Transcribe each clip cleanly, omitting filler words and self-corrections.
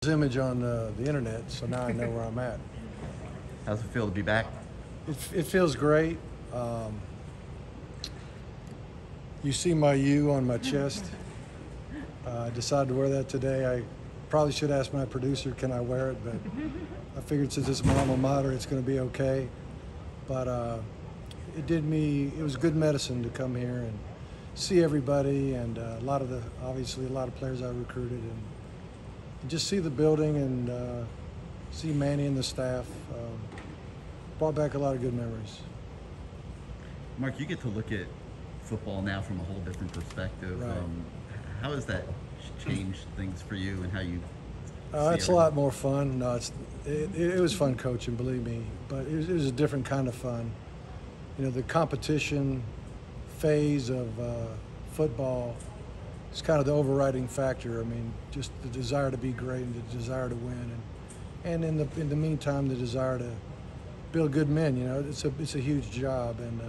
Image on the internet, so now I know where I'm at. How's it feel to be back? It feels great. You see my U on my chest. I decided to wear that today. I probably should ask my producer, can I wear it? But I figured since it's my alma mater, it's going to be okay. But it was good medicine to come here and see everybody, and obviously a lot of players I recruited, and just see the building and see Manny and the staff. Brought back a lot of good memories. Mark, you get to look at football now from a whole different perspective. Right. How has that changed things for you and how you It's a lot more fun. No, it was fun coaching, believe me, but it was a different kind of fun. You know, the competition phase of football is kind of the overriding factor. I mean, just the desire to be great and the desire to win, and in the meantime, the desire to build good men. You know, it's a huge job, and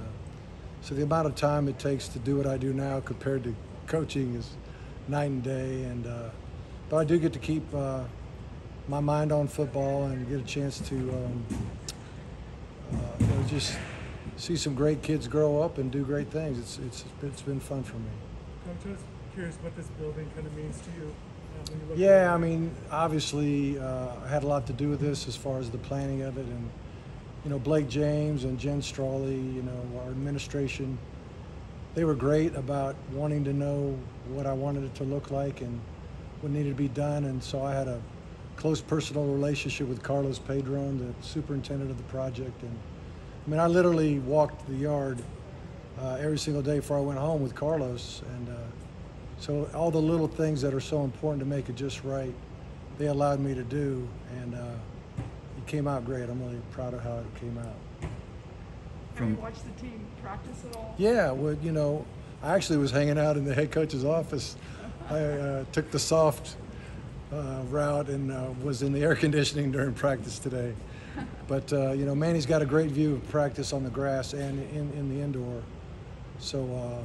so the amount of time it takes to do what I do now compared to coaching is night and day. And but I do get to keep my mind on football and get a chance to just see some great kids grow up and do great things. It's been fun for me. I'm just curious what this building kind of means to you. When you look Yeah, I mean, obviously, I had a lot to do with this as far as the planning of it, and Blake James and Jen Strawley, our administration, they were great about wanting to know what I wanted it to look like and what needed to be done, and so I had a close personal relationship with Carlos Pedron, the superintendent of the project, and I mean, I literally walked the yard every single day before I went home with Carlos, and so all the little things that are so important to make it just right, they allowed me to do, and it came out great. I'm really proud of how it came out. Have you watched the team practice at all? Yeah, well, I actually was hanging out in the head coach's office. I took the soft route and was in the air conditioning during practice today. But, Manny's got a great view of practice on the grass and in the indoor. So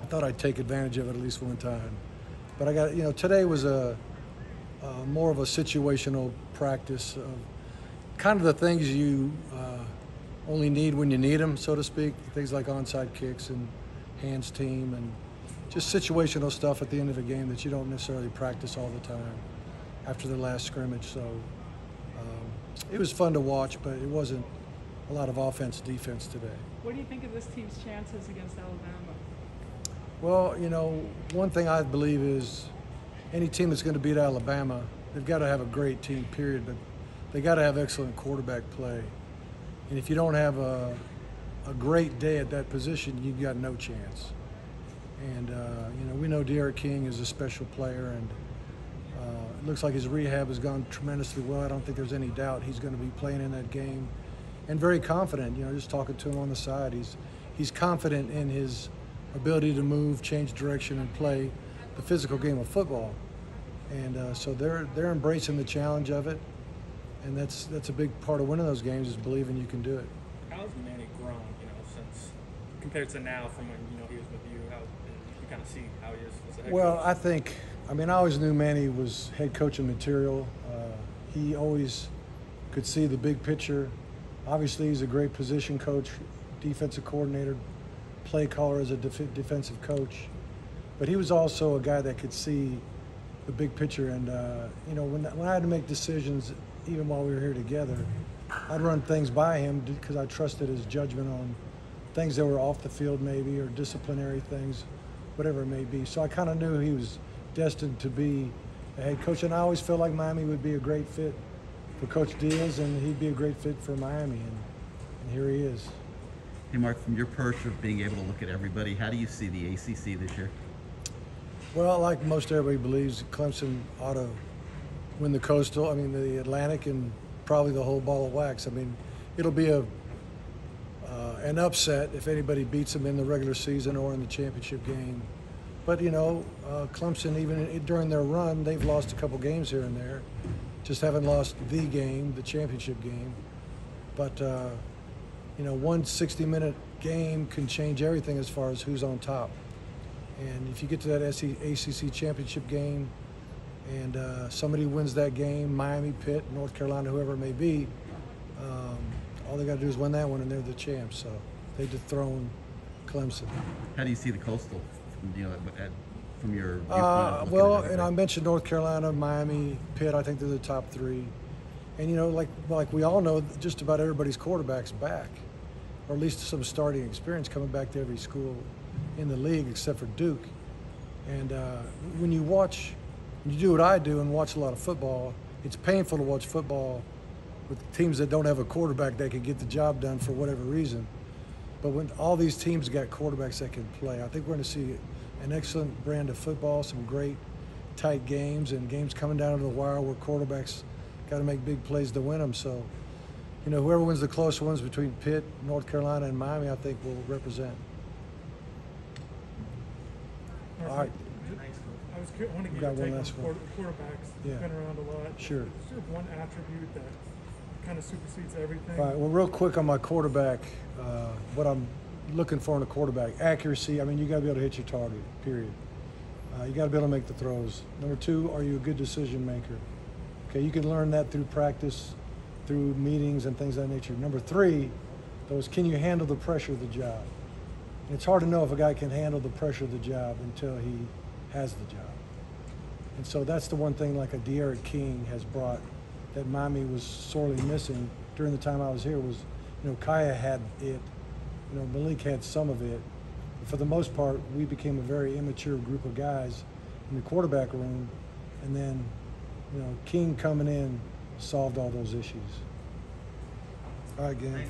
I thought I'd take advantage of it at least one time. But I got, today was more of a situational practice of kind of the things you only need when you need them, so to speak. Things like onside kicks and hands team and just situational stuff at the end of a game that you don't necessarily practice all the time after the last scrimmage. So it was fun to watch, but it wasn't a lot of offense, defense today. What do you think of this team's chances against Alabama? Well, one thing I believe is any team that's going to beat Alabama, they've got to have a great team, period, but they got to have excellent quarterback play. And if you don't have a great day at that position, you've got no chance. And, we know Derek King is a special player, and it looks like his rehab has gone tremendously well. I don't think there's any doubt he's going to be playing in that game, and very confident. Just talking to him on the side, he's confident in his ability to move, change direction, and play the physical game of football. And so they're embracing the challenge of it, and that's a big part of winning those games is believing you can do it. How's Manny grown, since compared to now from when he was with you? How you kind of see how he is as a head coach? I always knew Manny was head coaching material. He always could see the big picture. Obviously, he's a great position coach, defensive coordinator, play caller as a defensive coach. But he was also a guy that could see the big picture. And, when I had to make decisions, even while we were here together, I'd run things by him because I trusted his judgment on things that were off the field maybe, or disciplinary things, whatever it may be. So I kind of knew he was destined to be a head coach. And I always felt like Miami would be a great fit for Coach Diaz, and he'd be a great fit for Miami. And here he is. Hey, Mark, from your perch of being able to look at everybody, how do you see the ACC this year? Well, like most everybody believes, Clemson ought to win the the Atlantic, and probably the whole ball of wax. It'll be an upset if anybody beats them in the regular season or in the championship game. But, Clemson, even during their run, they've lost a couple games here and there. Just haven't lost the game, the championship game. But, one 60-minute game can change everything as far as who's on top. And if you get to that ACC championship game And somebody wins that game, Miami, Pitt, North Carolina, whoever it may be, all they got to do is win that one, and they're the champs. So they dethrone Clemson. How do you see the Coastal, from your viewpoint? Well, and I mentioned North Carolina, Miami, Pitt. I think they're the top three. And like we all know, just about everybody's quarterback's back, or at least some starting experience coming back to every school in the league except for Duke. And when you do what I do and watch a lot of football, it's painful to watch football with teams that don't have a quarterback that can get the job done for whatever reason. But when all these teams got quarterbacks that can play, I think we're going to see an excellent brand of football, some great tight games, and games coming down to the wire where quarterbacks got to make big plays to win them. So, whoever wins the close ones between Pitt, North Carolina, and Miami, I think will represent. All right. I want to get your take on quarterbacks. Yeah. Been around a lot. Sure. Is there one attribute that kind of supersedes everything? All right. Well, real quick on my quarterback, what I'm looking for in a quarterback: accuracy. I mean, you got to be able to hit your target. Period. You got to be able to make the throws. Number two, are you a good decision maker? Okay, you can learn that through practice, through meetings and things of that nature. Number three, though, is can you handle the pressure of the job? And it's hard to know if a guy can handle the pressure of the job until he has the job. And so that's the one thing like a Diaz King has brought that Miami was sorely missing during the time I was here was, Kaya had it, Malik had some of it. But for the most part, we became a very immature group of guys in the quarterback room. And then, King coming in solved all those issues. All right, gang.